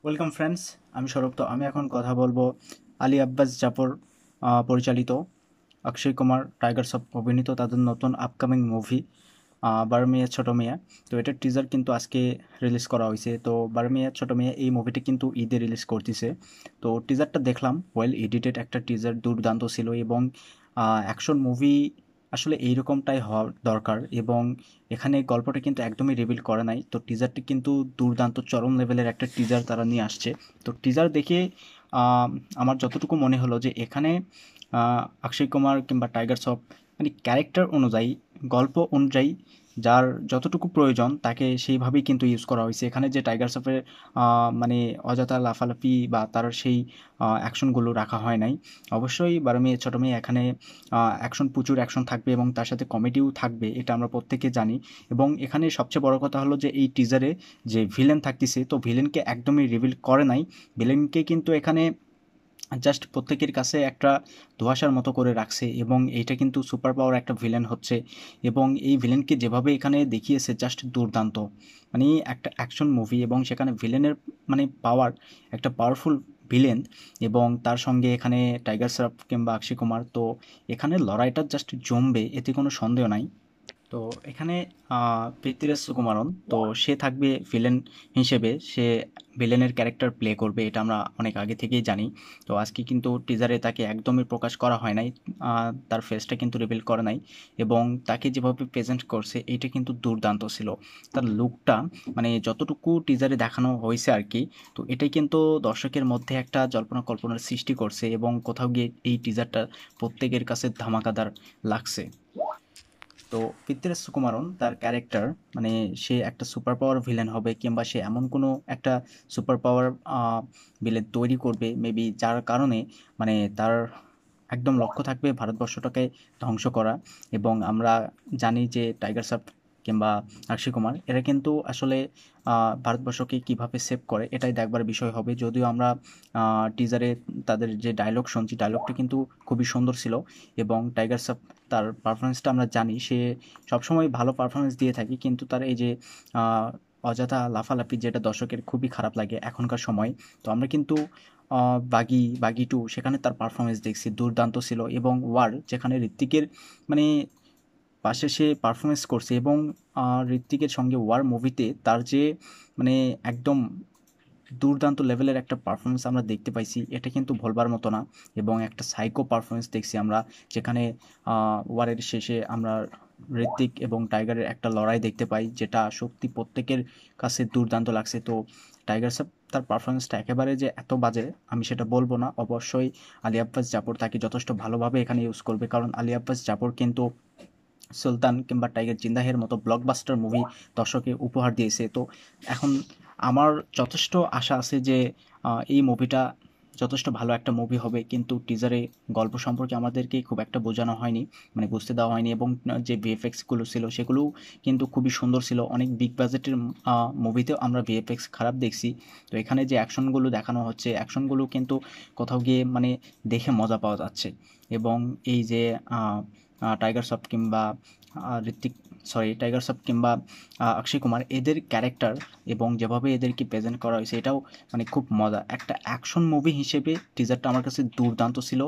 Welcome friends, আমি সৌরভ। তো আমি এখন কথা বলবো আলী আব্বাস জাফর পরিচালিত, অক্ষয় কুমার, টাইগার শ্রফ অভিনীত তাদের নতুন আপকামিং মুভি বড় মিয়াঁ ছোট মিয়াঁ। তো এটার টিজার কিন্তু আজকে রিলিজ করা হয়েছে। তো বড় মিয়াঁ ছোট মিয়াঁ এই মুভিটি কিন্তু ঈদে রিলিজ করতেছে। তো টিজারটা দেখলাম, ওয়েল এডিটেড একটা টিজার, দুর্দান্ত ছিল। এবং অ্যাকশন মুভি আসলে এইরকমটাই হওয়া দরকার। এবং এখানে গল্পটা কিন্তু একদমই রিভিল করে নাই। তো টিজারটি কিন্তু দুর্দান্ত চরম লেভেলের একটা টিজার তারা নিয়ে আসছে। তো টিজার দেখে আহ, আমার যতটুকু মনে হলো যে এখানে অক্ষয় কুমার কিংবা টাইগার শ্রফ মানে ক্যারেক্টার অনুযায়ী, গল্প অনুযায়ী যার যতটুকু প্রয়োজন তাকে সেইভাবেই কিন্তু ইউজ করা হয়েছে। এখানে যে টাইগার শ্রফের মানে অযথা লাফালাফি বা তার সেই অ্যাকশনগুলো রাখা হয় নাই। অবশ্যই বড় মেয়ে ছোট মেয়ে এখানে অ্যাকশন, প্রচুর অ্যাকশন থাকবে এবং তার সাথে কমেডিও থাকবে, এটা আমরা প্রত্যেকে জানি। এবং এখানে সবচেয়ে বড় কথা হলো যে এই টিজারে যে ভিলেন থাকতেছে, তো ভিলেনকে একদমই রিভিল করে নাই। ভিলেনকে কিন্তু এখানে জাস্ট প্রত্যেকের কাছে একটা ধোঁয়াশার মতো করে রাখছে। এবং এইটা কিন্তু সুপার পাওয়ার একটা ভিলেন হচ্ছে। এবং এই ভিলেনকে যেভাবে এখানে দেখিয়েছে জাস্ট দুর্দান্ত। মানে একটা অ্যাকশন মুভি এবং সেখানে ভিলেনের মানে পাওয়ার, একটা পাওয়ারফুল ভিলেন, এবং তার সঙ্গে এখানে টাইগার শ্রফ কিংবা অক্ষয় কুমার। তো এখানে লড়াইটা জাস্ট জমবে, এতে কোনো সন্দেহ নাই। তো এখানে পৃথ্বীরাজ সুকুমারন, তো সে থাকবে ভিলেন হিসেবে। সে ভিলেনের ক্যারেক্টার প্লে করবে, এটা আমরা অনেক আগে থেকেই জানি। তো আজকে কিন্তু টিজারে তাকে একদমই প্রকাশ করা হয় নাই, তার ফেসটা কিন্তু রিভিল করে নাই। এবং তাকে যেভাবে প্রেজেন্ট করছে এইটা কিন্তু দুর্দান্ত ছিল। তার লুকটা মানে যতটুকু টিজারে দেখানো হয়েছে আর কি, তো এটাই কিন্তু দর্শকের মধ্যে একটা জল্পনা কল্পনার সৃষ্টি করছে। এবং কোথাও গিয়ে এই টিজারটা প্রত্যেকের কাছে ধামাকাদার লাগছে। তো পৃথ্বীরাজ সুকুমারন তার ক্যারেক্টার মানে সে একটা সুপার পাওয়ার ভিলেন হবে, কিংবা সে এমন কোনো একটা সুপার পাওয়ার ভিলেন তৈরি করবে মেবি, যার কারণে মানে তার একদম লক্ষ্য থাকবে ভারতবর্ষটাকে ধ্বংস করা। এবং আমরা জানি যে টাইগার শ্রফ কিংবা অক্ষয় কুমার এরা কিন্তু আসলে ভারতবর্ষকে কিভাবে সেভ করে এটাই দেখবার বিষয় হবে। যদিও আমরা টিজারে তাদের যে ডায়লগ শুনছি, ডায়লগটা কিন্তু খুবই সুন্দর ছিল। এবং টাইগার শ্রফ তার পারফরমেন্সটা আমরা জানি, সে সবসময় ভালো পারফরমেন্স দিয়ে থাকে, কিন্তু তার এই যে আহ, অযথা লাফালাফি, যেটা দর্শকের খুবই খারাপ লাগে এখনকার সময়। তো আমরা কিন্তু বাগি বাগি টু, সেখানে তার পারফরমেন্স দেখছি দুর্দান্ত ছিল। এবং ওয়ার, যেখানে ঋত্বিকের মানে পাশে সে পারফরমেন্স করছে। এবং ঋত্বিকের সঙ্গে ওয়ার মুভিতে তার যে মানে একদম দুর্দান্ত লেভেলের একটা পারফরমেন্স আমরা দেখতে পাইছি, এটা কিন্তু ভুলবার মতো না। এবং একটা সাইকো পারফরমেন্স দেখছি আমরা, যেখানে ওয়ারের শেষে আমরা ঋত্বিক এবং টাইগারের একটা লড়াই দেখতে পাই, যেটা সত্যি প্রত্যেকের কাছে দুর্দান্ত লাগছে। তো টাইগার শ্রফ তার পারফরমেন্সটা একেবারে যে এত বাজে আমি সেটা বলবো না। অবশ্যই আলী আব্বাস জাফর তাকে যথেষ্ট ভালোভাবে এখানে ইউজ করবে, কারণ আলী আব্বাস জাফর কিন্তু সুলতান কিংবা টাইগার জিন্দাহের মতো ব্লকবাস্টার মুভি দর্শকে উপহার দিয়েছে। তো এখন আমার যথেষ্ট আশা আছে যে এই মুভিটা যথেষ্ট ভালো একটা মুভি হবে। কিন্তু টিজারে গল্প সম্পর্কে আমাদেরকে খুব একটা বোঝানো হয়নি, মানে বুঝতে দেওয়া হয়নি। এবং যে ভিএফএক্সগুলো ছিল সেগুলোও কিন্তু খুবই সুন্দর ছিল। অনেক বিগ বাজেটের মুভিতেও আমরা ভিএফএক্স খারাপ দেখছি। তো এখানে যে অ্যাকশনগুলো দেখানো হচ্ছে, অ্যাকশনগুলো কিন্তু কোথাও গিয়ে মানে দেখে মজা পাওয়া যাচ্ছে। এবং এই যে টাইগার শ্রফ কিংবা ঋত্বিক, সরি টাইগার শ্রফ কিংবা অক্ষয় কুমার, এদের ক্যারেক্টার এবং যেভাবে এদেরকে প্রেজেন্ট করা হয়েছে এটাও মানে খুব মজা। একটা অ্যাকশন মুভি হিসেবে টিজারটা আমার কাছে দুর্দান্ত ছিল,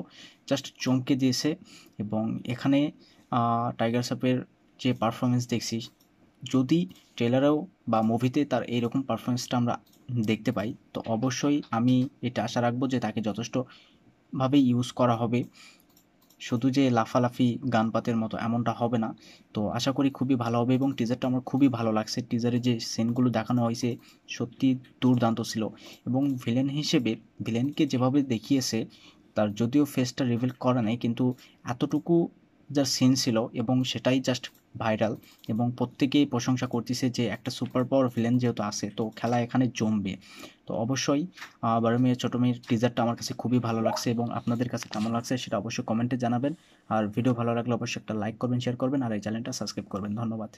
জাস্ট চমকে দিয়েছে। এবং এখানে টাইগার শ্রফের যে পারফরমেন্স দেখছি, যদি ট্রেলারেও বা মুভিতে তার এইরকম পারফরমেন্সটা আমরা দেখতে পাই, তো অবশ্যই আমি এটা আশা রাখবো যে তাকে যথেষ্টভাবে ইউজ করা হবে। শুধু যে লাফালাফি গানপাতের মতো এমনটা হবে না। তো আশা করি খুবই ভালো হবে। এবং টিজারটা আমার খুবই ভালো লাগছে, টিজারে যে সিনগুলো দেখানো হয়েছে সত্যি দুর্দান্ত ছিল। এবং ভিলেন হিসেবে ভিলেনকে যেভাবে দেখিয়েছে, তার যদিও ফেসটা রিভিল করা নেই, কিন্তু এতটুকু যা সিন ছিল এবং সেটাই জাস্ট ভাইরাল। এবং প্রত্যেকেই প্রশংসা করতেছে যে একটা সুপার পাওয়ার ভিলেন যেহেতু আছে, তো খেলা এখানে জমবে। তো অবশ্যই বড় মেয়ে ছোট মেয়ের টিজারটা আমার কাছে খুবই ভালো লাগছে। এবং আপনাদের কাছে কেমন লাগছে সেটা অবশ্যই কমেন্টে জানাবেন। আর ভিডিও ভালো লাগলে অবশ্যই একটা লাইক করবেন, শেয়ার করবেন, আর এই চ্যানেলটা সাবস্ক্রাইব করবেন। ধন্যবাদ।